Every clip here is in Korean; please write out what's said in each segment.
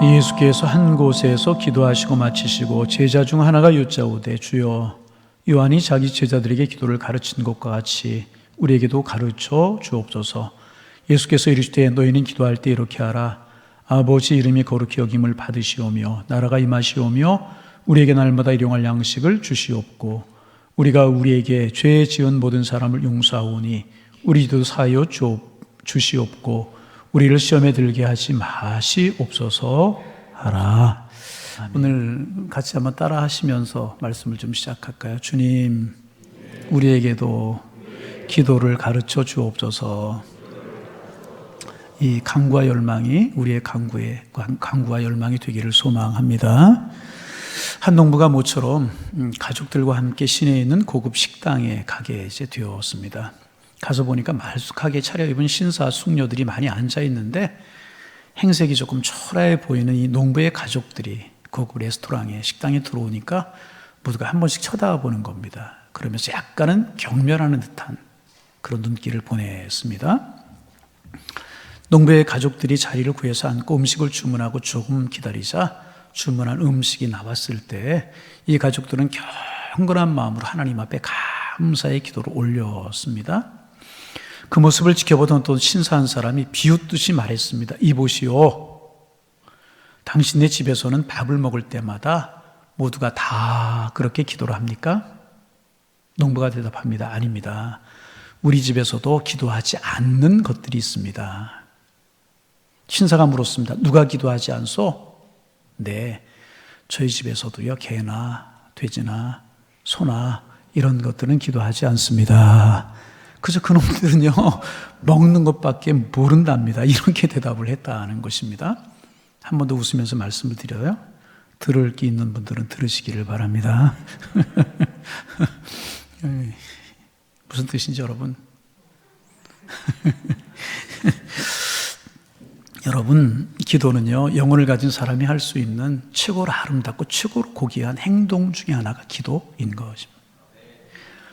예수께서 한 곳에서 기도하시고 마치시고 제자 중 하나가 여짜오되 주여 요한이 자기 제자들에게 기도를 가르친 것과 같이 우리에게도 가르쳐 주옵소서. 예수께서 이르시되 너희는 기도할 때 이렇게 하라. 아버지 이름이 거룩히 여김을 받으시오며 나라가 임하시오며 우리에게 날마다 일용할 양식을 주시옵고 우리가 우리에게 죄 지은 모든 사람을 용서하오니 우리도 사하여 주시옵고 우리를 시험에 들게 하지 마시옵소서 하라. 오늘 같이 한번 따라 하시면서 말씀을 좀 시작할까요? 주님, 우리에게도 기도를 가르쳐 주옵소서. 이 간구와 열망이 우리의 간구와 열망이 되기를 소망합니다. 한 농부가 모처럼 가족들과 함께 시내에 있는 고급 식당에 가게 이제 되었습니다. 가서 보니까 말쑥하게 차려입은 신사 숙녀들이 많이 앉아 있는데 행색이 조금 초라해 보이는 이 농부의 가족들이 고급 레스토랑에 식당에 들어오니까 모두가 한 번씩 쳐다보는 겁니다. 그러면서 약간은 경멸하는 듯한 그런 눈길을 보냈습니다. 농부의 가족들이 자리를 구해서 앉고 음식을 주문하고 조금 기다리자 주문한 음식이 나왔을 때 이 가족들은 경건한 마음으로 하나님 앞에 감사의 기도를 올렸습니다. 그 모습을 지켜보던 또 신사 한 사람이 비웃듯이 말했습니다. 이보시오, 당신네 집에서는 밥을 먹을 때마다 모두가 다 그렇게 기도를 합니까? 농부가 대답합니다. 아닙니다. 우리 집에서도 기도하지 않는 것들이 있습니다. 신사가 물었습니다. 누가 기도하지 않소? 네, 저희 집에서도요, 개나 돼지나 소나 이런 것들은 기도하지 않습니다. 그래서 그놈들은요, 먹는 것밖에 모른답니다. 이렇게 대답을 했다는 것입니다. 한 번 더 웃으면서 말씀을 드려요. 들을 게 있는 분들은 들으시기를 바랍니다. 무슨 뜻인지 여러분? 여러분, 기도는요, 영혼을 가진 사람이 할 수 있는 최고로 아름답고 최고로 고귀한 행동 중에 하나가 기도인 것입니다.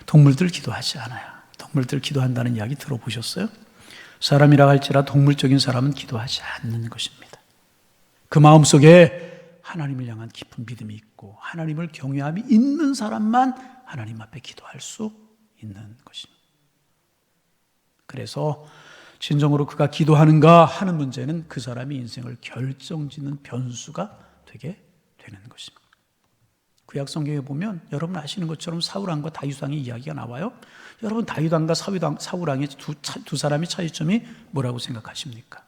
동물들 기도하지 않아요. 동물들 기도한다는 이야기 들어보셨어요? 사람이라 할지라 동물적인 사람은 기도하지 않는 것입니다. 그 마음속에 하나님을 향한 깊은 믿음이 있고 하나님을 경외함이 있는 사람만 하나님 앞에 기도할 수 있는 것입니다. 그래서 진정으로 그가 기도하는가 하는 문제는 그 사람의 인생을 결정짓는 변수가 되게 되는 것입니다. 구약 성경에 보면 여러분 아시는 것처럼 사울왕과 다윗왕의 이야기가 나와요. 여러분 다윗왕과 사울왕의 두 사람의 차이점이 뭐라고 생각하십니까?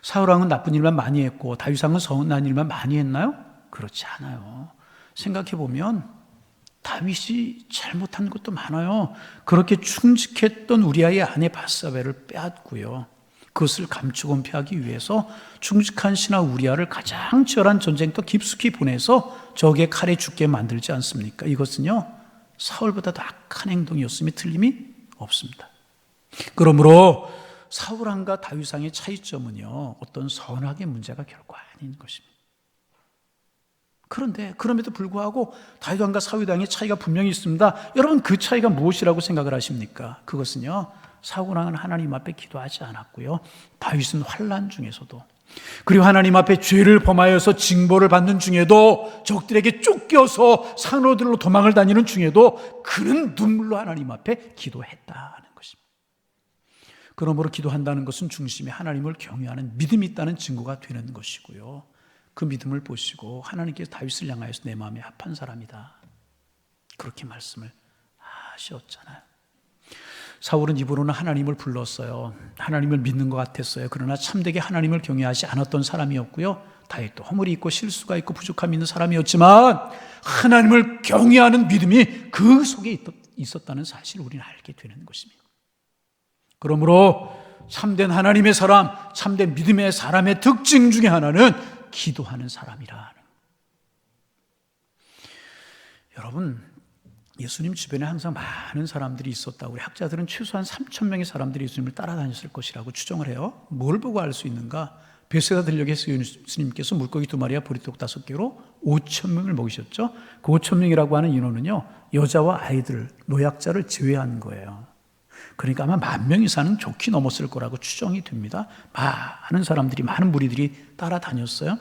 사울왕은 나쁜 일만 많이 했고 다윗왕은 선한 일만 많이 했나요? 그렇지 않아요. 생각해 보면 다윗이 잘못한 것도 많아요. 그렇게 충직했던 우리아의 아내 밧사베를 빼앗고요. 그것을 감추고 은폐하기 위해서 충직한 신하 우리아를 가장 치열한 전쟁터 깊숙이 보내서 적의 칼에 죽게 만들지 않습니까? 이것은요, 사울보다도 악한 행동이었음이 틀림이 없습니다. 그러므로 사울왕과 다윗왕의 차이점은요, 어떤 선악의 문제가 결코 아닌 것입니다. 그런데 그럼에도 불구하고 다윗왕과 사울왕의 차이가 분명히 있습니다. 여러분 그 차이가 무엇이라고 생각을 하십니까? 그것은요, 사울왕은 하나님 앞에 기도하지 않았고요, 다윗은 환난 중에서도, 그리고 하나님 앞에 죄를 범하여서 징벌을 받는 중에도, 적들에게 쫓겨서 산호들로 도망을 다니는 중에도 그는 눈물로 하나님 앞에 기도했다는 것입니다. 그러므로 기도한다는 것은 중심에 하나님을 경외하는 믿음이 있다는 증거가 되는 것이고요, 그 믿음을 보시고 하나님께서 다윗을 향하여서 내 마음에 합한 사람이다, 그렇게 말씀을 하셨잖아요. 사울은 입으로는 하나님을 불렀어요. 하나님을 믿는 것 같았어요. 그러나 참되게 하나님을 경외하지 않았던 사람이었고요, 다윗도 허물이 있고 실수가 있고 부족함이 있는 사람이었지만 하나님을 경외하는 믿음이 그 속에 있었다는 사실을 우리는 알게 되는 것입니다. 그러므로 참된 하나님의 사람, 참된 믿음의 사람의 특징 중에 하나는 기도하는 사람이라는. 여러분, 예수님 주변에 항상 많은 사람들이 있었다. 우리 학자들은 최소한 3,000명의 사람들이 예수님을 따라다녔을 것이라고 추정을 해요. 뭘 보고 알 수 있는가? 베세다 들녘에서 예수님께서 물고기 2마리와 보리떡 5개로 5,000명을 먹이셨죠. 그 5,000명이라고 하는 인원은요, 여자와 아이들, 노약자를 제외한 거예요. 그러니까 아마 10,000명 이상은 좋게 넘었을 거라고 추정이 됩니다. 많은 사람들이, 많은 무리들이 따라다녔어요.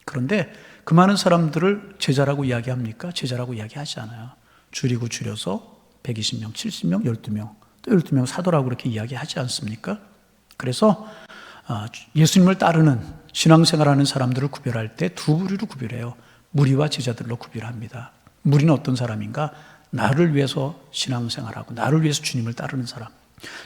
그런데 그 많은 사람들을 제자라고 이야기합니까? 제자라고 이야기하지 않아요. 줄이고 줄여서 120명, 70명, 12명, 또 12명 사도라고 그렇게 이야기하지 않습니까? 그래서 예수님을 따르는 신앙생활하는 사람들을 구별할 때 두 부류로 구별해요. 무리와 제자들로 구별합니다. 무리는 어떤 사람인가? 나를 위해서 신앙생활하고 나를 위해서 주님을 따르는 사람.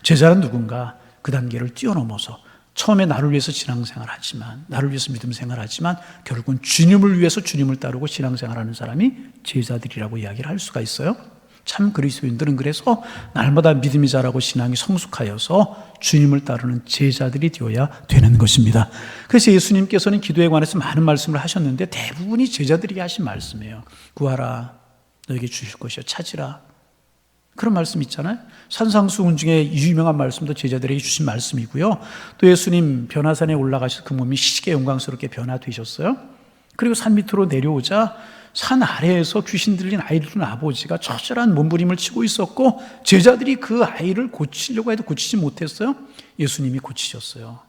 제자는 누군가? 그 단계를 뛰어넘어서 처음에 나를 위해서 신앙생활하지만, 나를 위해서 믿음생활하지만 결국은 주님을 위해서 주님을 따르고 신앙생활하는 사람이 제자들이라고 이야기를 할 수가 있어요. 참 그리스도인들은 그래서 날마다 믿음이 자라고 신앙이 성숙하여서 주님을 따르는 제자들이 되어야 되는 것입니다. 그래서 예수님께서는 기도에 관해서 많은 말씀을 하셨는데 대부분이 제자들에게 하신 말씀이에요. 구하라, 너에게 주실 것이요, 찾으라. 그런 말씀 있잖아요. 산상수훈 중에 유명한 말씀도 제자들에게 주신 말씀이고요. 또 예수님 변화산에 올라가셔서 그 몸이 시계 영광스럽게 변화되셨어요. 그리고 산 밑으로 내려오자 산 아래에서 귀신 들린 아이를 둔 아버지가 처절한 몸부림을 치고 있었고 제자들이 그 아이를 고치려고 해도 고치지 못했어요. 예수님이 고치셨어요.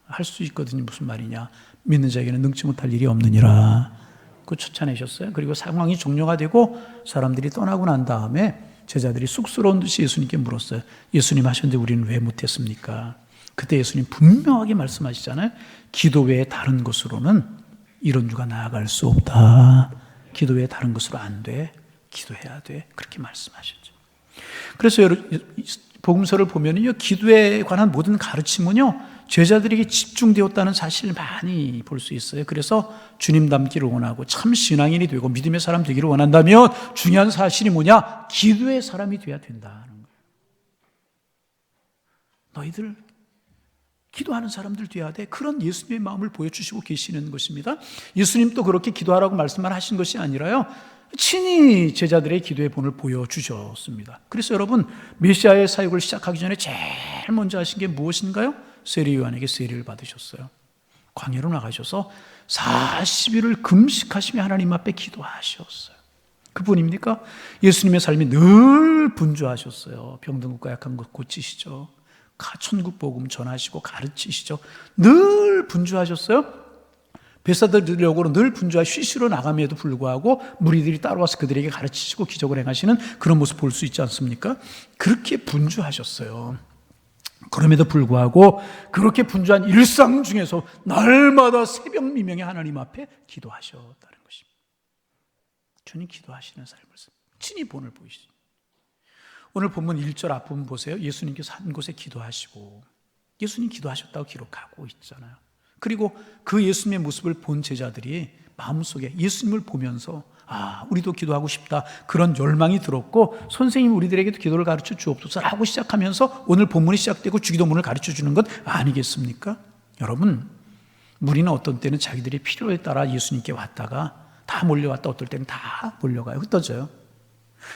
할 수 있거든요. 무슨 말이냐? 믿는 자에게는 능치 못할 일이 없느니라. 그 쫓아내셨어요. 그리고 상황이 종료가 되고 사람들이 떠나고 난 다음에 제자들이 쑥스러운 듯이 예수님께 물었어요. 예수님 하셨는데 우리는 왜 못했습니까? 그때 예수님 분명하게 말씀하시잖아요. 기도 외에 다른 것으로는 이런 주가 나아갈 수 없다. 기도 외에 다른 것으로 안 돼. 기도해야 돼. 그렇게 말씀하셨죠. 그래서 복음서를 보면요, 기도에 관한 모든 가르침은요, 제자들에게 집중되었다는 사실을 많이 볼 수 있어요. 그래서 주님 닮기를 원하고 참 신앙인이 되고 믿음의 사람 되기를 원한다면 중요한 사실이 뭐냐? 기도의 사람이 되어야 된다는 거예요. 너희들 기도하는 사람들 되어야 돼. 그런 예수님의 마음을 보여주시고 계시는 것입니다. 예수님도 그렇게 기도하라고 말씀만 하신 것이 아니라요, 친히 제자들의 기도의 본을 보여주셨습니다. 그래서 여러분, 메시아의 사역을 시작하기 전에 제일 먼저 하신 게 무엇인가요? 세례 요한에게 세례를 받으셨어요. 광야로 나가셔서 40일을 금식하시며 하나님 앞에 기도하셨어요. 그분입니까? 예수님의 삶이 늘 분주하셨어요. 병든 것과 약한 것 고치시죠. 천국 복음 전하시고 가르치시죠. 늘 분주하셨어요. 베사다 들려고는 늘 분주하 쉬쉬러 나감에도 불구하고 무리들이 따라와서 그들에게 가르치시고 기적을 행하시는 그런 모습 볼 수 있지 않습니까? 그렇게 분주하셨어요. 그럼에도 불구하고 그렇게 분주한 일상 중에서 날마다 새벽 미명에 하나님 앞에 기도하셨다는 것입니다. 주님 기도하시는 삶을 친히 본을 보이시죠. 오늘 본문 1절 앞부분 보세요. 예수님께서 한 곳에 기도하시고 예수님 기도하셨다고 기록하고 있잖아요. 그리고 그 예수님의 모습을 본 제자들이 마음속에 예수님을 보면서 우리도 기도하고 싶다, 그런 열망이 들었고, 선생님 우리들에게도 기도를 가르쳐 주옵소서라고 시작하면서 오늘 본문이 시작되고 주기도문을 가르쳐 주는 것 아니겠습니까? 여러분, 무리는 어떤 때는 자기들의 필요에 따라 예수님께 왔다가 다 몰려왔다, 어떨 때는 다 몰려가요. 흩어져요.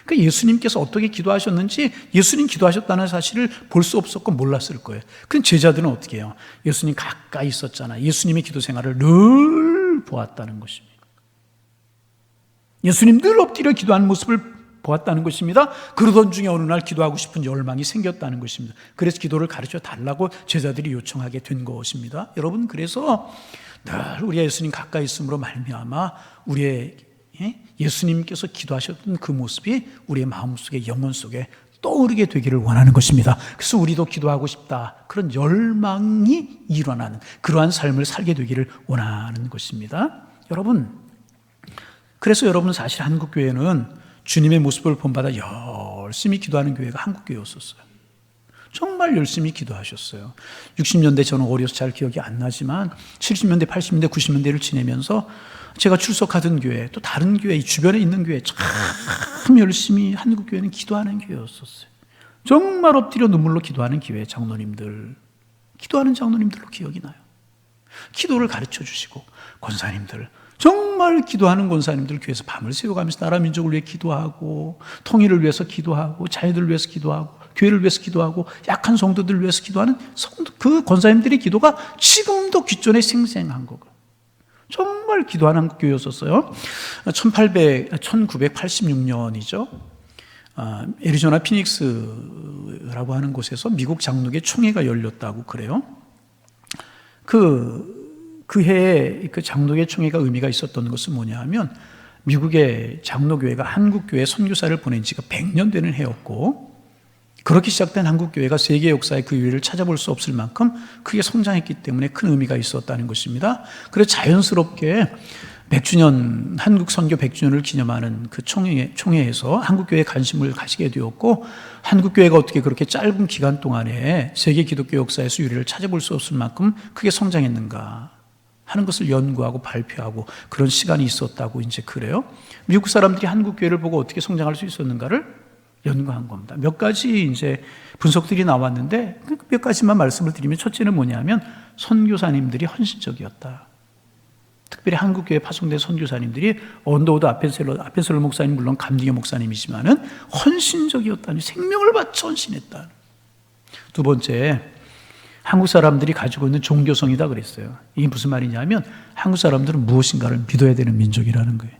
그러니까 예수님께서 어떻게 기도하셨는지 예수님 기도하셨다는 사실을 볼 수 없었고 몰랐을 거예요. 그럼 제자들은 어떻게 해요? 예수님 가까이 있었잖아요. 예수님의 기도 생활을 늘 보았다는 것입니다. 예수님 늘 엎드려 기도하는 모습을 보았다는 것입니다. 그러던 중에 어느 날 기도하고 싶은 열망이 생겼다는 것입니다. 그래서 기도를 가르쳐 달라고 제자들이 요청하게 된 것입니다. 여러분, 그래서 늘 우리가 예수님 가까이 있음으로 말미암아 우리의 예수님께서 기도하셨던 그 모습이 우리의 마음속에, 영혼 속에 떠오르게 되기를 원하는 것입니다. 그래서 우리도 기도하고 싶다, 그런 열망이 일어나는 그러한 삶을 살게 되기를 원하는 것입니다. 여러분, 그래서 여러분, 사실 한국교회는 주님의 모습을 본받아 열심히 기도하는 교회가 한국교회였었어요. 정말 열심히 기도하셨어요. 60년대 저는 어려서 잘 기억이 안 나지만 70년대, 80년대, 90년대를 지내면서 제가 출석하던 교회, 또 다른 교회, 이 주변에 있는 교회 참 열심히 한국교회는 기도하는 교회였었어요. 정말 엎드려 눈물로 기도하는 교회 장로님들, 기도하는 장로님들로 기억이 나요. 기도를 가르쳐 주시고, 권사님들, 정말 기도하는 권사님들 교회에서 밤을 새워가면서 나라 민족을 위해 기도하고, 통일을 위해서 기도하고, 자녀들을 위해서 기도하고, 교회를 위해서 기도하고, 약한 성도들을 위해서 기도하는 그 권사님들의 기도가 지금도 귓전에 생생한 거고, 정말 기도하는 한국교회였었어요. 1986년이죠. 애리조나 피닉스라고 하는 곳에서 미국 장로교 총회가 열렸다고 그래요. 그 그 해에 그 장로교회 총회가 의미가 있었던 것은 뭐냐 하면 미국의 장로교회가 한국교회 선교사를 보낸 지가 100년 되는 해였고, 그렇게 시작된 한국교회가 세계 역사의 그 위를 찾아볼 수 없을 만큼 크게 성장했기 때문에 큰 의미가 있었다는 것입니다. 그래서 자연스럽게 100주년, 한국 선교 100주년을 기념하는 그 총회에서 한국교회에 관심을 가지게 되었고, 한국교회가 어떻게 그렇게 짧은 기간 동안에 세계 기독교 역사에서 유래를 찾아볼 수 없을 만큼 크게 성장했는가 하는 것을 연구하고 발표하고 그런 시간이 있었다고 이제 그래요. 미국 사람들이 한국교회를 보고 어떻게 성장할 수 있었는가를 연구한 겁니다. 몇 가지 이제 분석들이 나왔는데 몇 가지만 말씀을 드리면, 첫째는 뭐냐면 선교사님들이 헌신적이었다. 특별히 한국교회 파송된 선교사님들이 언더우드 아펜셀러 목사님, 물론 감리교 목사님이지만은 헌신적이었다니, 생명을 바쳐 헌신했다. 두 번째, 한국 사람들이 가지고 있는 종교성이다 그랬어요. 이게 무슨 말이냐면 한국 사람들은 무엇인가를 믿어야 되는 민족이라는 거예요.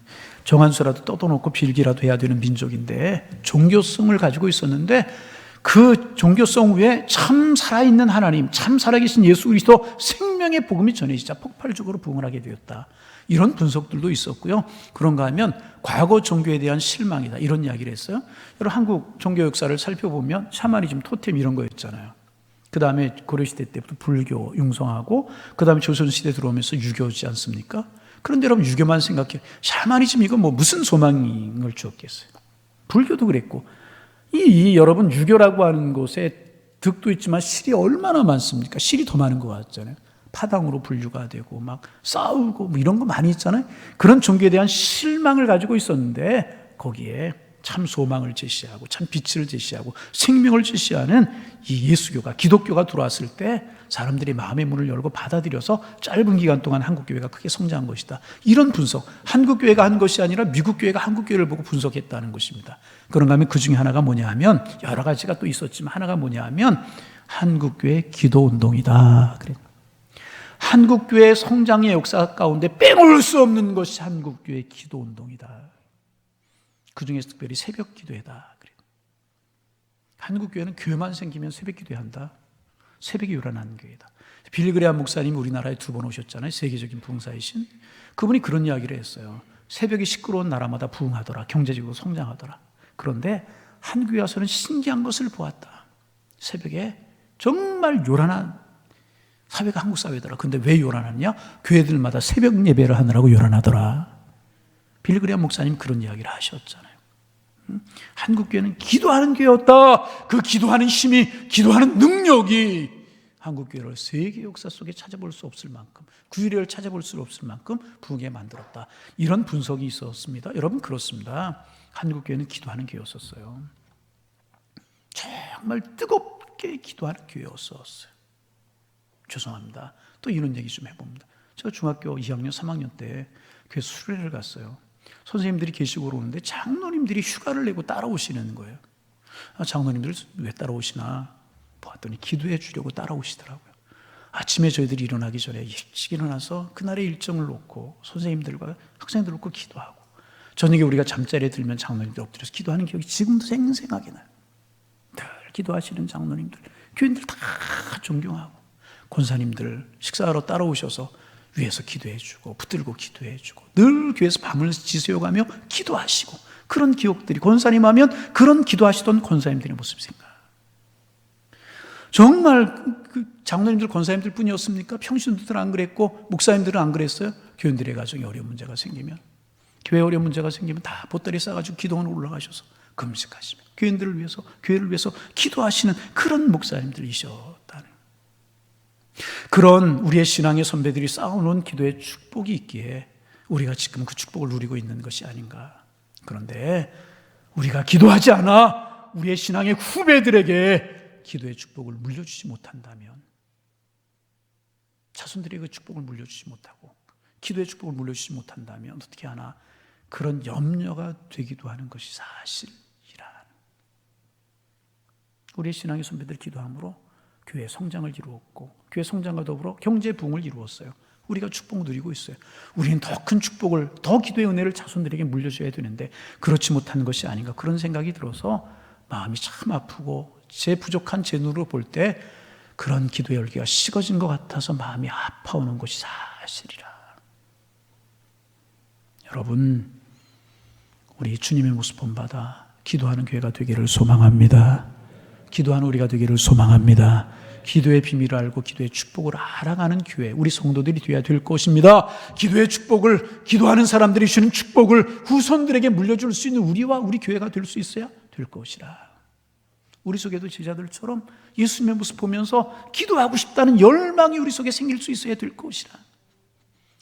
정한수라도 떠도놓고 빌기라도 해야 되는 민족인데 종교성을 가지고 있었는데, 그 종교성 위에 참 살아있는 하나님, 참 살아계신 예수 그리스도 생명의 복음이 전해지자 폭발적으로 부흥을 하게 되었다. 이런 분석들도 있었고요. 그런가 하면 과거 종교에 대한 실망이다, 이런 이야기를 했어요. 여러분, 한국 종교 역사를 살펴보면 샤머니즘, 토템 이런 거였잖아요. 그 다음에 고려시대 때부터 불교 융성하고, 그 다음에 조선시대 들어오면서 유교지 않습니까? 그런데 여러분, 유교만 생각해. 샤머니즘 이거 뭐 무슨 소망을 주었겠어요? 불교도 그랬고. 여러분, 유교라고 하는 곳에 득도 있지만 실이 얼마나 많습니까? 실이 더 많은 것 같잖아요. 파당으로 분류가 되고 막 싸우고 뭐 이런 거 많이 있잖아요. 그런 종교에 대한 실망을 가지고 있었는데, 거기에 참 소망을 제시하고 참 빛을 제시하고 생명을 제시하는 이 예수교가, 기독교가 들어왔을 때 사람들이 마음의 문을 열고 받아들여서 짧은 기간 동안 한국교회가 크게 성장한 것이다. 이런 분석, 한국교회가 한 것이 아니라 미국교회가 한국교회를 보고 분석했다는 것입니다. 그런가 하면 그 중에 하나가 뭐냐 하면, 여러 가지가 또 있었지만 하나가 뭐냐 하면 한국교회 기도운동이다. 그래. 한국교회 성장의 역사 가운데 빼놓을 수 없는 것이 한국교회 기도운동이다. 그 중에서 특별히 새벽 기도회다. 한국교회는 교회만 생기면 새벽 기도회 한다. 새벽에 요란하는 교회다. 빌그레암 목사님이 우리나라에 2번 오셨잖아요. 세계적인 부흥사이신. 그분이 그런 이야기를 했어요. 새벽이 시끄러운 나라마다 부흥하더라. 경제적으로 성장하더라. 그런데 한국에 와서는 신기한 것을 보았다. 새벽에 정말 요란한 사회가 한국 사회더라. 그런데 왜 요란하냐? 교회들마다 새벽 예배를 하느라고 요란하더라. 빌그레암 목사님 그런 이야기를 하셨잖아요. 한국교회는 기도하는 교회였다. 그 기도하는 힘이, 기도하는 능력이 한국교회를 세계 역사 속에 찾아볼 수 없을 만큼, 구유례를 찾아볼 수 없을 만큼 부흥에 만들었다. 이런 분석이 있었습니다. 여러분, 그렇습니다. 한국교회는 기도하는 교회였었어요. 정말 뜨겁게 기도하는 교회였었어요. 죄송합니다. 또 이런 얘기 좀 해봅니다. 제가 중학교 2학년, 3학년 때 교회 수련회를 갔어요. 선생님들이 계시고 오는데 장로님들이 휴가를 내고 따라오시는 거예요. 장로님들 왜 따라오시나 보았더니 기도해 주려고 따라오시더라고요. 아침에 저희들이 일어나기 전에 일찍 일어나서 그날의 일정을 놓고 선생님들과 학생들 놓고 기도하고, 저녁에 우리가 잠자리에 들면 장로님들 엎드려서 기도하는 기억이 지금도 생생하게 나요. 늘 기도하시는 장로님들, 교인들 다 존경하고, 권사님들 식사하러 따라오셔서 위에서 기도해주고 붙들고 기도해주고, 늘 교회에서 밤을 지새워가며 기도하시고, 그런 기억들이, 권사님 하면 그런 기도하시던 권사님들의 모습 생각. 정말 그 장로님들, 권사님들 뿐이었습니까? 평신도들은 안 그랬고 목사님들은 안 그랬어요? 교인들의 가정에 어려운 문제가 생기면, 교회 어려운 문제가 생기면 다 보따리 싸가지고 기도원으로 올라가셔서 금식하시며 교인들을 위해서, 교회를 위해서 기도하시는 그런 목사님들이셨다는, 그런 우리의 신앙의 선배들이 쌓아놓은 기도의 축복이 있기에 우리가 지금 그 축복을 누리고 있는 것이 아닌가. 그런데 우리가 기도하지 않아 우리의 신앙의 후배들에게 기도의 축복을 물려주지 못한다면, 자손들에게 그 축복을 물려주지 못하고 기도의 축복을 물려주지 못한다면 어떻게 하나, 그런 염려가 되기도 하는 것이 사실이라. 우리의 신앙의 선배들 기도함으로 교회의 성장을 이루었고, 교회 성장과 더불어 경제 부흥을 이루었어요. 우리가 축복을 누리고 있어요. 우리는 더 큰 축복을, 더 기도의 은혜를 자손들에게 물려줘야 되는데 그렇지 못한 것이 아닌가, 그런 생각이 들어서 마음이 참 아프고, 제 부족한 제 눈으로 볼 때 그런 기도의 열기가 식어진 것 같아서 마음이 아파오는 것이 하시리라. 여러분, 우리 주님의 모습 본받아 기도하는 교회가 되기를 소망합니다. 기도하는 우리가 되기를 소망합니다. 기도의 비밀을 알고 기도의 축복을 알아가는 교회, 우리 성도들이 되어야 될 것입니다. 기도의 축복을, 기도하는 사람들이 주는 축복을 후손들에게 물려줄 수 있는 우리와 우리 교회가 될 수 있어야 될 것이라. 우리 속에도 제자들처럼 예수님의 모습 보면서 기도하고 싶다는 열망이 우리 속에 생길 수 있어야 될 것이라.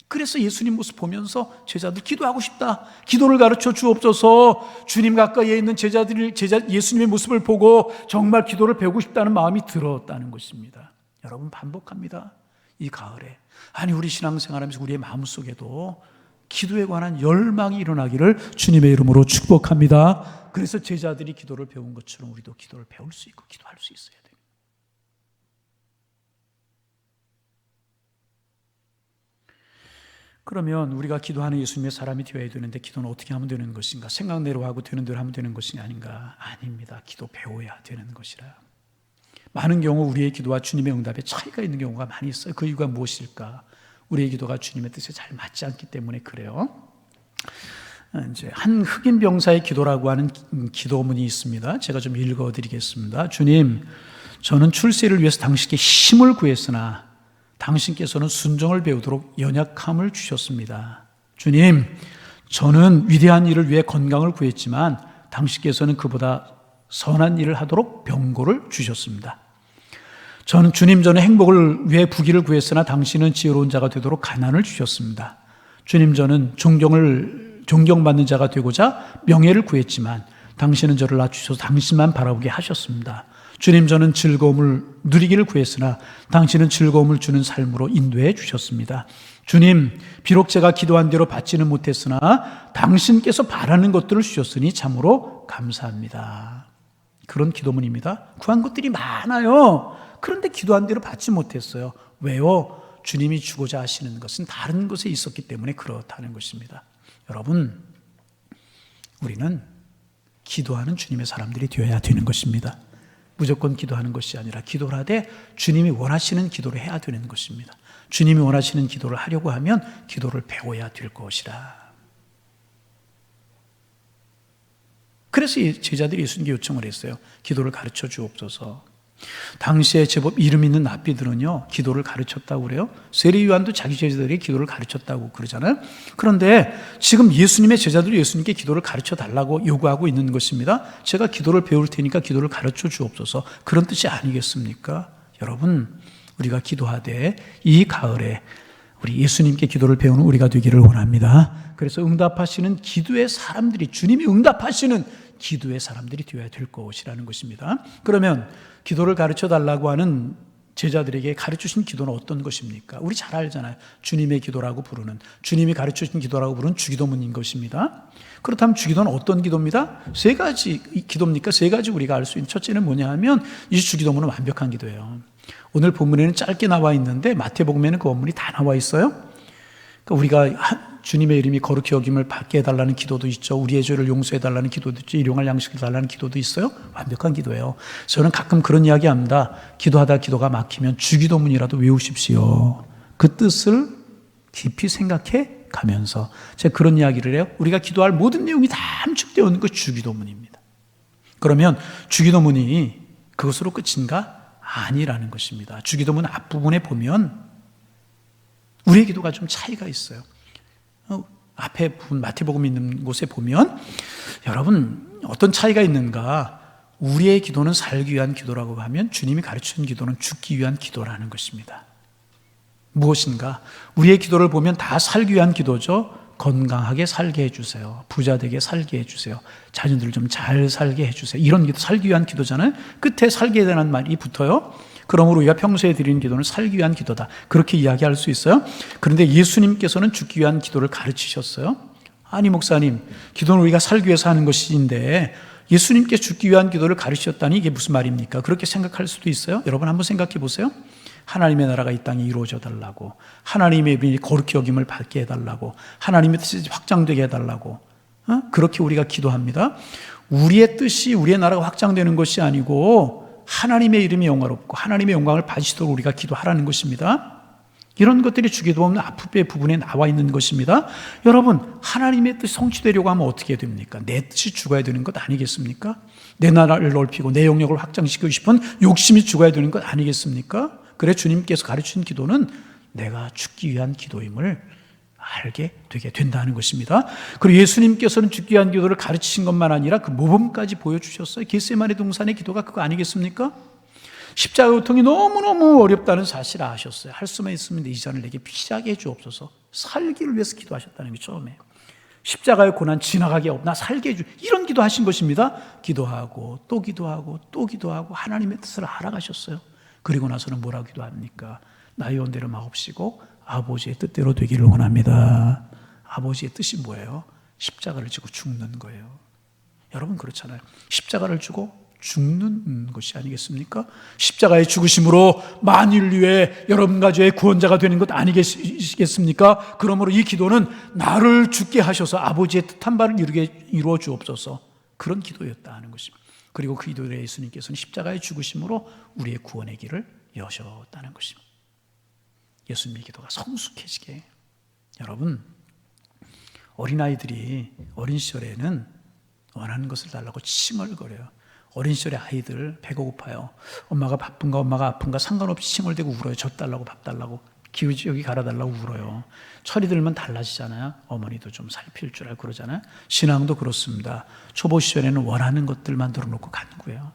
그래서 예수님 모습 보면서 제자들 기도하고 싶다, 기도를 가르쳐 주옵소서. 주님 가까이에 있는 제자들이 예수님의 모습을 보고 정말 기도를 배우고 싶다는 마음이 들었다는 것입니다. 여러분, 반복합니다. 이 가을에, 아니 우리 신앙생활하면서 우리의 마음속에도 기도에 관한 열망이 일어나기를 주님의 이름으로 축복합니다. 그래서 제자들이 기도를 배운 것처럼 우리도 기도를 배울 수 있고 기도할 수 있어야 돼요. 그러면 우리가 기도하는 예수님의 사람이 되어야 되는데 기도는 어떻게 하면 되는 것인가? 생각대로 하고 되는 대로 하면 되는 것이 아닌가? 아닙니다. 기도 배워야 되는 것이라. 많은 경우 우리의 기도와 주님의 응답에 차이가 있는 경우가 많이 있어요. 그 이유가 무엇일까? 우리의 기도가 주님의 뜻에 잘 맞지 않기 때문에 그래요. 이제 한 흑인 병사의 기도라고 하는 기도문이 있습니다. 제가 좀 읽어드리겠습니다. 주님, 저는 출세를 위해서 당신께 힘을 구했으나 당신께서는 순종을 배우도록 연약함을 주셨습니다. 주님, 저는 위대한 일을 위해 건강을 구했지만 당신께서는 그보다 선한 일을 하도록 병고를 주셨습니다. 저는 행복을 위해 부귀를 구했으나 당신은 지혜로운 자가 되도록 가난을 주셨습니다. 주님, 저는 존경받는 자가 되고자 명예를 구했지만 당신은 저를 낮추셔서 당신만 바라보게 하셨습니다. 주님, 저는 즐거움을 누리기를 구했으나 당신은 즐거움을 주는 삶으로 인도해 주셨습니다. 주님, 비록 제가 기도한 대로 받지는 못했으나 당신께서 바라는 것들을 주셨으니 참으로 감사합니다. 그런 기도문입니다. 구한 것들이 많아요. 그런데 기도한 대로 받지 못했어요. 왜요? 주님이 주고자 하시는 것은 다른 곳에 있었기 때문에 그렇다는 것입니다. 여러분, 우리는 기도하는 주님의 사람들이 되어야 되는 것입니다. 무조건 기도하는 것이 아니라 기도를 하되 주님이 원하시는 기도를 해야 되는 것입니다. 주님이 원하시는 기도를 하려고 하면 기도를 배워야 될 것이라. 그래서 제자들이 예수님께 요청을 했어요. 기도를 가르쳐 주옵소서. 당시에 제법 이름 있는 랍비들은요, 기도를 가르쳤다고 그래요. 세례 요한도 자기 제자들이 기도를 가르쳤다고 그러잖아요. 그런데 지금 예수님의 제자들이 예수님께 기도를 가르쳐 달라고 요구하고 있는 것입니다. 제가 기도를 배울 테니까 기도를 가르쳐 주옵소서, 그런 뜻이 아니겠습니까? 여러분, 우리가 기도하되 이 가을에 우리 예수님께 기도를 배우는 우리가 되기를 원합니다. 그래서 응답하시는 기도의 사람들이, 주님이 응답하시는 기도의 사람들이 되어야 될 것이라는 것입니다. 그러면 기도를 가르쳐 달라고 하는 제자들에게 가르치신 기도는 어떤 것입니까? 우리 잘 알잖아요. 주님의 기도라고 부르는, 주님이 가르치신 기도라고 부르는 주기도문인 것입니다. 그렇다면 주기도는 어떤 기도입니다? 세 가지 기도입니까? 세 가지 우리가 알 수 있는, 첫째는 뭐냐 하면 이 주기도문은 완벽한 기도예요. 오늘 본문에는 짧게 나와 있는데 마태복음에는 그 원문이 다 나와 있어요. 그러니까 우리가 주님의 이름이 거룩히 여김을 받게 해달라는 기도도 있죠. 우리의 죄를 용서해달라는 기도도 있죠. 일용할 양식을 달라는 기도도 있어요. 완벽한 기도예요. 저는 가끔 그런 이야기 합니다. 기도하다 기도가 막히면 주기도문이라도 외우십시오. 그 뜻을 깊이 생각해 가면서 제가 그런 이야기를 해요. 우리가 기도할 모든 내용이 다 함축되어 있는 것이 주기도문입니다. 그러면 주기도문이 그것으로 끝인가? 아니라는 것입니다. 주기도문 앞부분에 보면 우리의 기도가 좀 차이가 있어요. 앞에 마태복음 있는 곳에 보면 여러분 어떤 차이가 있는가? 우리의 기도는 살기 위한 기도라고 하면 주님이 가르치는 기도는 죽기 위한 기도라는 것입니다. 무엇인가? 우리의 기도를 보면 다 살기 위한 기도죠. 건강하게 살게 해주세요. 부자 되게 살게 해주세요. 자녀들 좀 잘 살게 해주세요. 이런 기도, 살기 위한 기도잖아요. 끝에 살게 되는 말이 붙어요. 그러므로 우리가 평소에 드리는 기도는 살기 위한 기도다, 그렇게 이야기할 수 있어요. 그런데 예수님께서는 죽기 위한 기도를 가르치셨어요. 아니 목사님, 기도는 우리가 살기 위해서 하는 것인데 예수님께 죽기 위한 기도를 가르치셨다니 이게 무슨 말입니까? 그렇게 생각할 수도 있어요. 여러분 한번 생각해 보세요. 하나님의 나라가 이 땅에 이루어져 달라고, 하나님의 이름이 거룩히 여김을 받게 해달라고, 하나님의 뜻이 확장되게 해달라고, 그렇게 우리가 기도합니다. 우리의 뜻이, 우리의 나라가 확장되는 것이 아니고 하나님의 이름이 영화롭고 하나님의 영광을 받으시도록 우리가 기도하라는 것입니다. 이런 것들이 주기도문 앞부의 부분에 나와 있는 것입니다. 여러분, 하나님의 뜻이 성취되려고 하면 어떻게 됩니까? 내 뜻이 죽어야 되는 것 아니겠습니까? 내 나라를 넓히고 내 영역을 확장시키고 싶은 욕심이 죽어야 되는 것 아니겠습니까? 그래 주님께서 가르친 기도는 내가 죽기 위한 기도임을 알게 되게 된다는 것입니다. 그리고 예수님께서는 죽기 위한 기도를 가르치신 것만 아니라 그 모범까지 보여주셨어요. 겟세마네 동산의 기도가 그거 아니겠습니까? 십자가 고통이 너무너무 어렵다는 사실을 아셨어요. 할 수만 있으면 이 잔을 내게 피하게 해주옵소서. 살기를 위해서 기도하셨다는 게 처음에. 십자가의 고난 지나가게 없나 살게 해주, 이런 기도하신 것입니다. 기도하고 또 기도하고 또 기도하고 하나님의 뜻을 알아가셨어요. 그리고 나서는 뭐라고 기도합니까? 나의 원대로 마옵시고 아버지의 뜻대로 되기를 원합니다. 아버지의 뜻이 뭐예요? 십자가를 지고 죽는 거예요. 여러분 그렇잖아요. 십자가를 지고 죽는 것이 아니겠습니까? 십자가의 죽으심으로 만일 위해 여러분 가족의 구원자가 되는 것 아니겠습니까? 그러므로 이 기도는 나를 죽게 하셔서 아버지의 뜻한 바를 이루어 주옵소서, 그런 기도였다 하는 것입니다. 그리고 그 기도에 예수님께서는 십자가의 죽으심으로 우리의 구원의 길을 여셨다는 것입니다. 예수님의 기도가 성숙해지게. 여러분, 어린아이들이 어린 시절에는 원하는 것을 달라고 칭얼거려요. 어린 시절에 아이들 배가 고파요. 엄마가 바쁜가 엄마가 아픈가 상관없이 칭얼대고 울어요. 젖 달라고 밥 달라고 기저귀 갈아달라고 울어요. 철이 들면 달라지잖아요. 어머니도 좀 살필 줄 알고 그러잖아요. 신앙도 그렇습니다. 초보 시절에는 원하는 것들 만들어 놓고 간구해요.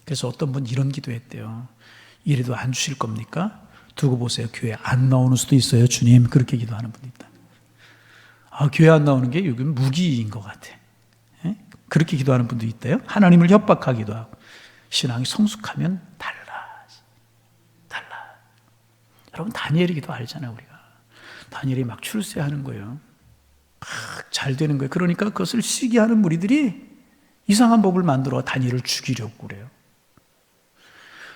그래서 어떤 분 이런 기도했대요. 이래도 안 주실 겁니까? 두고 보세요. 교회 안 나오는 수도 있어요. 주님, 그렇게 기도하는 분이 있다. 교회 안 나오는 게 요즘 무기인 것 같아. 그렇게 기도하는 분도 있대요. 하나님을 협박하기도 하고. 신앙이 성숙하면 달라. 여러분 다니엘의 기도 알잖아요. 우리가 다니엘이 막 출세하는 거예요. 막 잘 되는 거예요. 그러니까 그것을 시기하는 무리들이 이상한 법을 만들어 다니엘을 죽이려고 그래요.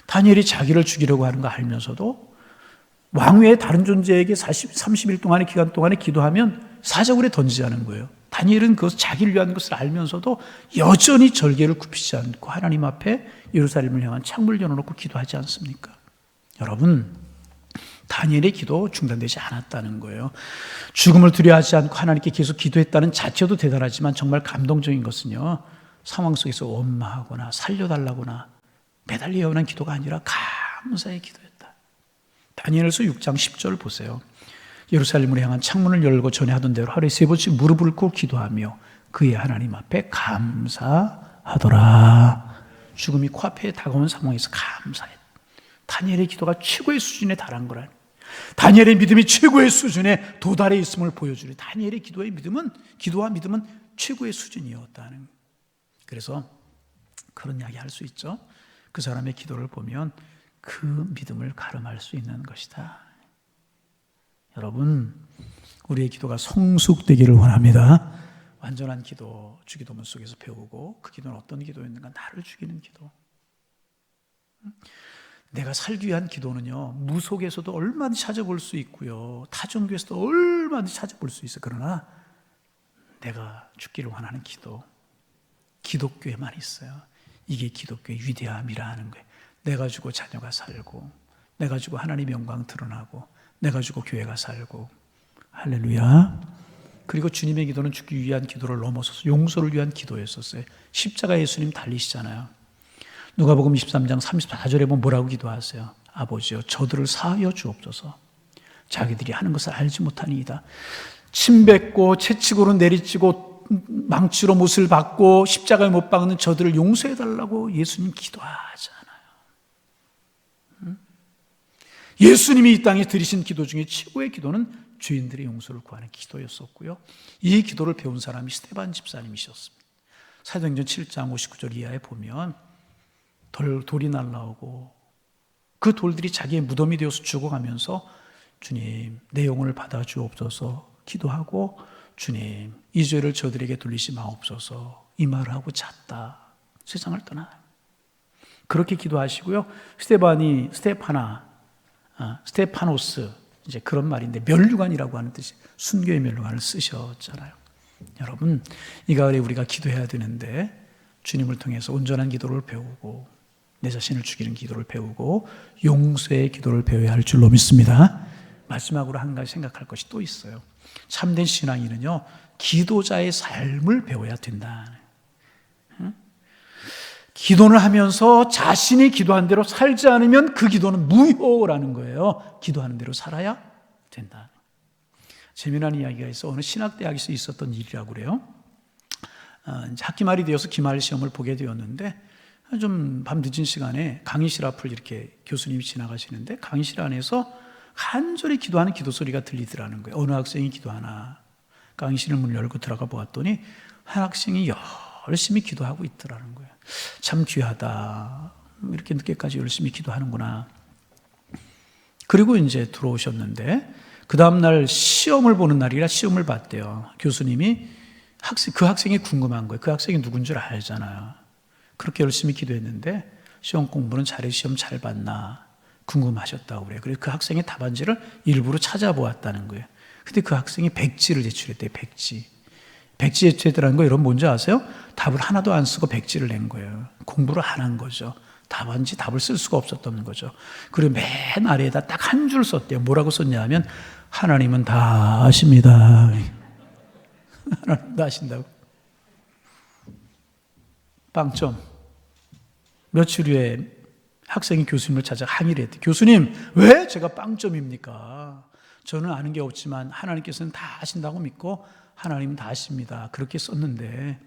다니엘이 자기를 죽이려고 하는 거 알면서도 왕 외에 다른 존재에게 30일 동안의 기간 동안에 기도하면 사자굴에 던지자는 거예요. 다니엘은 그것을 자기를 위한 것을 알면서도 여전히 절개를 굽히지 않고 하나님 앞에 예루살렘을 향한 창문을 열어놓고 기도하지 않습니까? 여러분, 다니엘의 기도 중단되지 않았다는 거예요. 죽음을 두려워하지 않고 하나님께 계속 기도했다는 자체도 대단하지만 정말 감동적인 것은요, 상황 속에서 원망하거나 살려달라거나 매달려 원한 기도가 아니라 감사의 기도였다. 다니엘서 6장 10절 보세요. 예루살렘을 향한 창문을 열고 전에 하던 대로 하루에 3번씩 무릎을 꿇고 기도하며 그의 하나님 앞에 감사하더라. 죽음이 코앞에 다가온 상황에서 감사했다. 다니엘의 기도가 최고의 수준에 달한 거라니. 다니엘의 믿음이 최고의 수준에 도달해 있음을 보여주는, 다니엘의 기도와 믿음은 최고의 수준이었다는. 그래서 그런 이야기 할 수 있죠. 그 사람의 기도를 보면 그 믿음을 가름할 수 있는 것이다. 여러분, 우리의 기도가 성숙되기를 원합니다. 완전한 기도, 주기도문 속에서 배우고, 그 기도는 어떤 기도였는가? 나를 죽이는 기도. 내가 살기 위한 기도는요, 무속에서도 얼마든지 찾아볼 수 있고요, 타종교에서도 얼마든지 찾아볼 수 있어요. 그러나 내가 죽기를 원하는 기도, 기독교에만 있어요. 이게 기독교의 위대함이라 하는 거예요. 내가 주고 자녀가 살고, 내가 주고 하나님의 영광 드러나고, 내가 주고 교회가 살고. 할렐루야. 그리고 주님의 기도는 죽기 위한 기도를 넘어서서 용서를 위한 기도였었어요. 십자가 예수님 달리시잖아요. 누가복음 23장 34절에 보면 뭐라고 기도하세요? 아버지여, 저들을 사하여 주옵소서. 자기들이 하는 것을 알지 못하니이다. 침뱉고 채찍으로 내리치고 망치로 못을 박고 십자가에 못 박는 저들을 용서해달라고 예수님 기도하잖아요. 예수님이 이 땅에 드리신 기도 중에 최고의 기도는 죄인들의 용서를 구하는 기도였었고요, 이 기도를 배운 사람이 스데반 집사님이셨습니다. 사도행전 7장 59절 이하에 보면 돌이 날라오고 그 돌들이 자기의 무덤이 되어서 죽어가면서 주님, 내 영혼을 받아주옵소서 기도하고, 주님, 이 죄를 저들에게 돌리지 마옵소서 이 말을 하고 잤다. 세상을 떠나요. 그렇게 기도하시고요, 스테파노스, 이제 그런 말인데 면류관이라고 하는 뜻이, 순교의 면류관을 쓰셨잖아요. 여러분, 이 가을에 우리가 기도해야 되는데 주님을 통해서 온전한 기도를 배우고, 내 자신을 죽이는 기도를 배우고, 용서의 기도를 배워야 할 줄로 믿습니다. 마지막으로 한 가지 생각할 것이 또 있어요. 참된 신앙인은요, 기도자의 삶을 배워야 된다. 기도를 하면서 자신이 기도한 대로 살지 않으면 그 기도는 무효라는 거예요. 기도하는 대로 살아야 된다. 재미난 이야기가 있어. 어느 신학대학에서 있었던 일이라고 그래요. 이제 학기 말이 되어서 기말 시험을 보게 되었는데, 좀 밤 늦은 시간에 강의실 앞을 이렇게 교수님이 지나가시는데, 강의실 안에서 간절히 기도하는 기도 소리가 들리더라는 거예요. 어느 학생이 기도하나. 강의실 문을 열고 들어가 보았더니 한 학생이 열심히 기도하고 있더라는 거예요. 참 귀하다. 이렇게 늦게까지 열심히 기도하는구나. 그리고 이제 들어오셨는데, 그 다음날 시험을 보는 날이라 시험을 봤대요. 교수님이 그 학생이 궁금한 거예요. 그 학생이 누군 줄 알잖아요. 그렇게 열심히 기도했는데 시험 공부는 잘해, 시험 잘 봤나 궁금하셨다고 그래요. 그래서 그 학생의 답안지를 일부러 찾아보았다는 거예요. 근데 그 학생이 백지를 제출했대요. 백지 제출했다는 거 여러분 뭔지 아세요? 답을 하나도 안 쓰고 백지를 낸 거예요. 공부를 안 한 거죠. 답안지 답을 쓸 수가 없었던 거죠. 그리고 맨 아래에다 딱 한 줄 썼대요. 뭐라고 썼냐 하면 하나님은 다 아십니다. 하나님 다 아신다고. 빵점. 며칠 후에 학생이 교수님을 찾아 항의를 했대. 교수님, 왜 제가 빵점입니까? 저는 아는 게 없지만 하나님께서는 다 아신다고 믿고 하나님은 다 아십니다. 그렇게 썼는데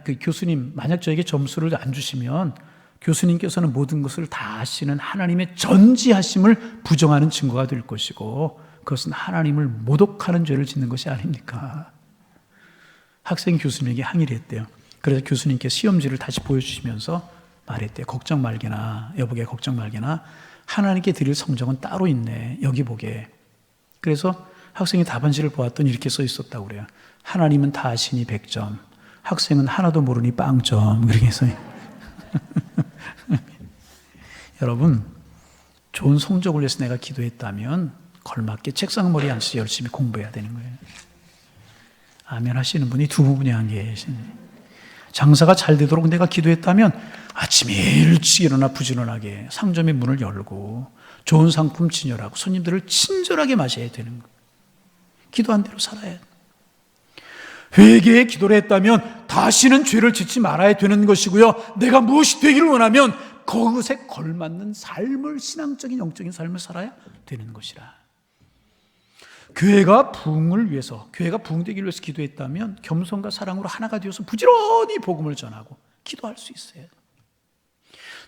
그 교수님, 만약 저에게 점수를 안 주시면 교수님께서는 모든 것을 다 아시는 하나님의 전지하심을 부정하는 증거가 될 것이고, 그것은 하나님을 모독하는 죄를 짓는 것이 아닙니까? 학생이 교수님에게 항의를 했대요. 그래서 교수님께서 시험지를 다시 보여주시면서 말했대요. 걱정 말게나, 여보게 걱정 말게나, 하나님께 드릴 성적은 따로 있네. 여기 보게. 그래서 학생이 답안지를 보았더니 이렇게 써 있었다고 그래요. 하나님은 다 아시니 100점, 학생은 하나도 모르니 빵점. 그렇게 해서 여러분, 좋은 성적을 위해서 내가 기도했다면 걸맞게 책상머리에 앉아서 열심히 공부해야 되는 거예요. 아멘 하시는 분이 두 분이 안 계시네. 장사가 잘 되도록 내가 기도했다면 아침에 일찍 일어나 부지런하게 상점의 문을 열고 좋은 상품 진열하고 손님들을 친절하게 맞이해야 되는 거예요. 기도한 대로 살아야 돼요. 회개의 기도를 했다면 다시는 죄를 짓지 말아야 되는 것이고요. 내가 무엇이 되기를 원하면 그것에 걸맞는 삶을, 신앙적인 영적인 삶을 살아야 되는 것이라. 교회가 부흥을 위해서, 교회가 부흥되기를 위해서 기도했다면 겸손과 사랑으로 하나가 되어서 부지런히 복음을 전하고 기도할 수 있어요.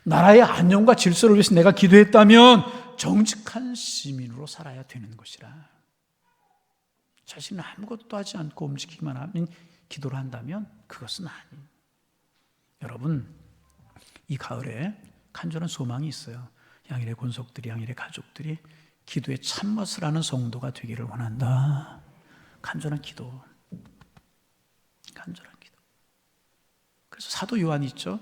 나라의 안녕과 질서를 위해서 내가 기도했다면 정직한 시민으로 살아야 되는 것이라. 자신은 아무것도 하지 않고 움직이기만 하면 기도를 한다면 그것은 아니에요. 여러분, 이 가을에 간절한 소망이 있어요. 양일의 권속들이, 양일의 가족들이 기도에 참맛을 하는 성도가 되기를 원한다. 간절한 기도. 간절한 기도. 그래서 사도 요한이 있죠.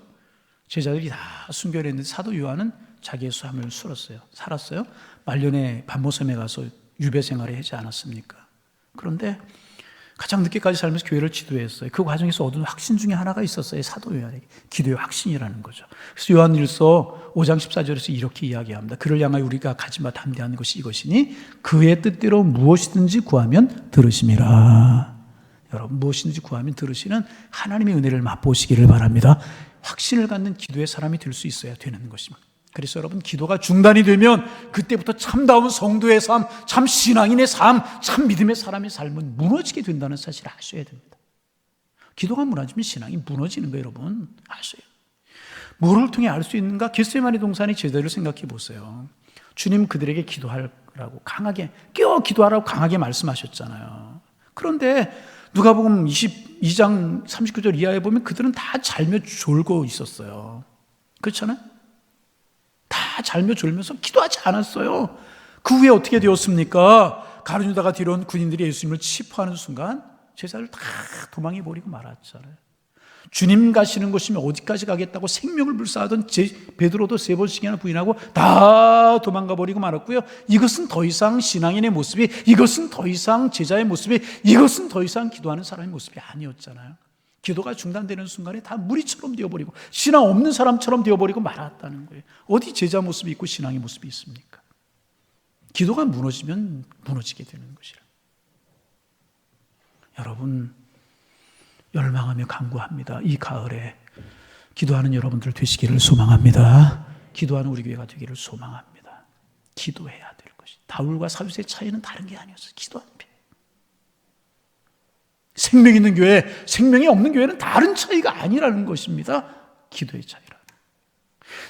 제자들이 다 순교를 했는데 사도 요한은 자기의 삶을 살았어요. 말년에 반모섬에 가서 유배 생활을 하지 않았습니까? 그런데 가장 늦게까지 살면서 교회를 지도했어요. 그 과정에서 얻은 확신 중에 하나가 있었어요. 사도 요한에게. 기도의 확신이라는 거죠. 그래서 요한일서 5장 14절에서 이렇게 이야기합니다. 그를 향하여 우리가 가진 바 담대한 것이 이것이니 그의 뜻대로 무엇이든지 구하면 들으심이라. 여러분, 무엇이든지 구하면 들으시는 하나님의 은혜를 맛보시기를 바랍니다. 확신을 갖는 기도의 사람이 될 수 있어야 되는 것입니다. 그래서 여러분, 기도가 중단이 되면 그때부터 참다운 성도의 삶, 참 신앙인의 삶, 참 믿음의 사람의 삶은 무너지게 된다는 사실을 아셔야 됩니다. 기도가 무너지면 신앙이 무너지는 거예요. 여러분, 아셔요. 뭐를 통해 알 수 있는가? 겟세마네 동산의 제자들을 생각해 보세요. 주님 그들에게 기도하라고 강하게, 기도하라고 강하게 말씀하셨잖아요. 그런데 누가복음 22장 39절 이하에 보면 그들은 다 잘며 졸고 있었어요. 그렇잖아요? 다 잘며 졸면서 기도하지 않았어요. 그 후에 어떻게 되었습니까? 가룟유다가 데려온 군인들이 예수님을 치포하는 순간 제자들 다 도망해 버리고 말았잖아요. 주님 가시는 곳이면 어디까지 가겠다고 생명을 불사하던 베드로도 3번씩이나 부인하고 다 도망가 버리고 말았고요. 이것은 더 이상 신앙인의 모습이, 이것은 더 이상 제자의 모습이, 이것은 더 이상 기도하는 사람의 모습이 아니었잖아요. 기도가 중단되는 순간에 다 무리처럼 되어버리고 신앙 없는 사람처럼 되어버리고 말았다는 거예요. 어디 제자 모습이 있고 신앙의 모습이 있습니까? 기도가 무너지면 무너지게 되는 것이라. 여러분, 열망하며 간구합니다. 이 가을에 기도하는 여러분들 되시기를 소망합니다. 기도하는 우리 교회가 되기를 소망합니다. 기도해야 될 것이. 다울과 사윗의 차이는 다른 게 아니었어요. 기도하는 배. 생명 있는 교회, 생명이 없는 교회는 다른 차이가 아니라는 것입니다. 기도의 차이라.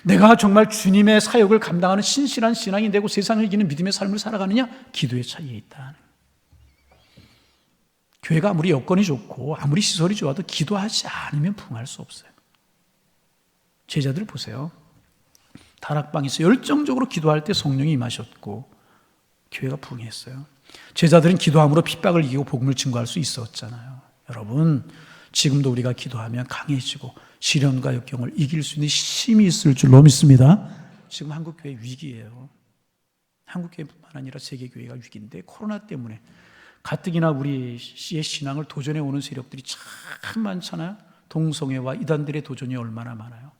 내가 정말 주님의 사역을 감당하는 신실한 신앙이 되고 세상을 이기는 믿음의 삶을 살아가느냐? 기도의 차이에 있다. 교회가 아무리 여건이 좋고 아무리 시설이 좋아도 기도하지 않으면 부흥할 수 없어요. 제자들 보세요. 다락방에서 열정적으로 기도할 때 성령이 임하셨고 교회가 부흥했어요. 제자들은 기도함으로 핍박을 이기고 복음을 증거할 수 있었잖아요. 여러분, 지금도 우리가 기도하면 강해지고 시련과 역경을 이길 수 있는 힘이 있을 줄로 믿습니다. 지금 한국교회 위기예요. 한국교회뿐만 아니라 세계교회가 위기인데 코로나 때문에 가뜩이나 우리의 신앙을 도전해 오는 세력들이 참 많잖아요. 동성애와 이단들의 도전이 얼마나 많아요.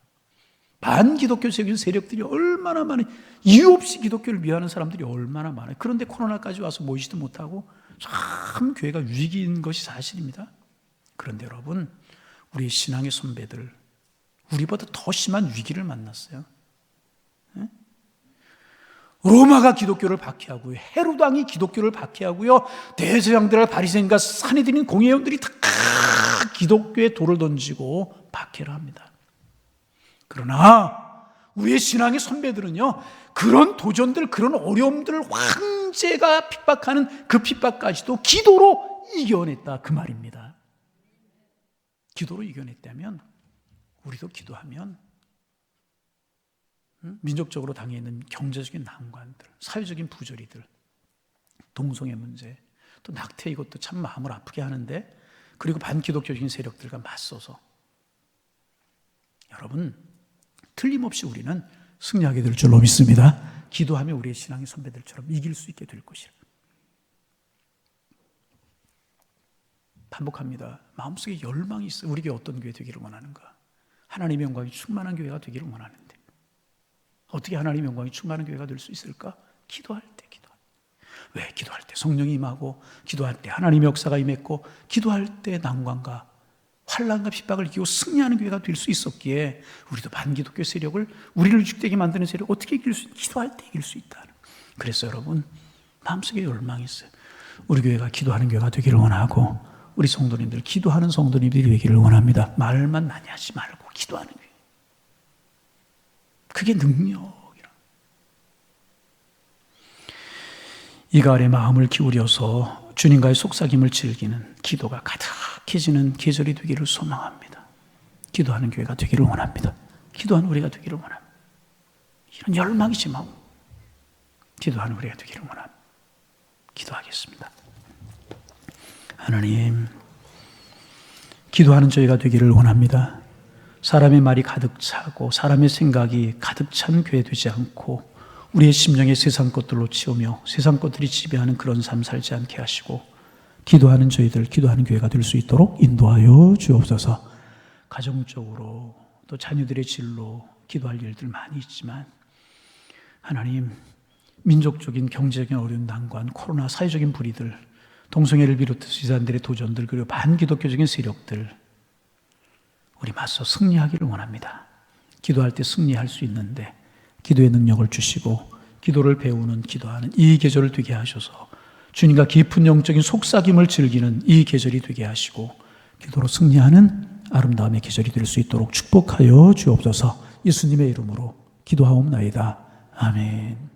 반기독교적인 세력들이 얼마나 많아요. 이유 없이 기독교를 미워하는 사람들이 얼마나 많아요. 그런데 코로나까지 와서 모이지도 못하고 참 교회가 위기인 것이 사실입니다. 그런데 여러분, 우리 신앙의 선배들 우리보다 더 심한 위기를 만났어요. 로마가 기독교를 박해하고요, 헤로당이 기독교를 박해하고요, 대제사장들과 바리새인과 산헤드린 공회원들이 다 기독교에 돌을 던지고 박해를 합니다. 그러나 우리의 신앙의 선배들은요, 그런 도전들, 그런 어려움들을 황제가 핍박하는 그 핍박까지도 기도로 이겨냈다, 그 말입니다. 기도로 이겨냈다면 우리도 기도하면 민족적으로 당해 있는 경제적인 난관들, 사회적인 부조리들, 동성애 문제, 또 낙태, 이것도 참 마음을 아프게 하는데, 그리고 반기독교적인 세력들과 맞서서 여러분, 틀림없이 우리는 승리하게 될 줄로 믿습니다. 기도하며 우리의 신앙의 선배들처럼 이길 수 있게 될 것이라. 반복합니다. 마음속에 열망이 있어요. 우리 교회 어떤 교회 되기를 원하는가? 하나님의 영광이 충만한 교회가 되기를 원하는데 어떻게 하나님의 영광이 충만한 교회가 될 수 있을까? 기도할 때, 왜? 기도할 때 성령이 임하고, 기도할 때 하나님의 역사가 임했고, 기도할 때 난관과 환난과 핍박을 이기고 승리하는 교회가 될 수 있었기에 우리도 반기독교 세력을, 우리를 위축되게 만드는 세력을 어떻게 이길 수 있다? 기도할 때 이길 수 있다. 그래서 여러분, 마음속에 열망이 있어요. 우리 교회가 기도하는 교회가 되기를 원하고, 우리 성도님들 기도하는 성도님들이 되기를 원합니다. 말만 많이 하지 말고 기도하는 교회. 그게 능력이라. 이 가을에 마음을 기울여서 주님과의 속삭임을 즐기는 기도가 가득해지는 계절이 되기를 소망합니다. 기도하는 교회가 되기를 원합니다. 기도하는 우리가 되기를 원합니다. 이런 열망이 심하고 기도하는 우리가 되기를 원합니다. 기도하겠습니다. 하나님, 기도하는 저희가 되기를 원합니다. 사람의 말이 가득 차고 사람의 생각이 가득 찬 교회 되지 않고 우리의 심령에 세상 것들로 치우며 세상 것들이 지배하는 그런 삶 살지 않게 하시고 기도하는 저희들, 기도하는 교회가 될 수 있도록 인도하여 주옵소서. 가정적으로 또 자녀들의 진로 기도할 일들 많이 있지만 하나님, 민족적인 경제적인 어려운 난관, 코로나, 사회적인 불의들, 동성애를 비롯해서 이단들의 도전들, 그리고 반기독교적인 세력들, 우리 맞서 승리하기를 원합니다. 기도할 때 승리할 수 있는데 기도의 능력을 주시고 기도를 배우는, 기도하는 이 계절을 되게 하셔서 주님과 깊은 영적인 속삭임을 즐기는 이 계절이 되게 하시고 기도로 승리하는 아름다움의 계절이 될 수 있도록 축복하여 주옵소서. 예수님의 이름으로 기도하옵나이다. 아멘.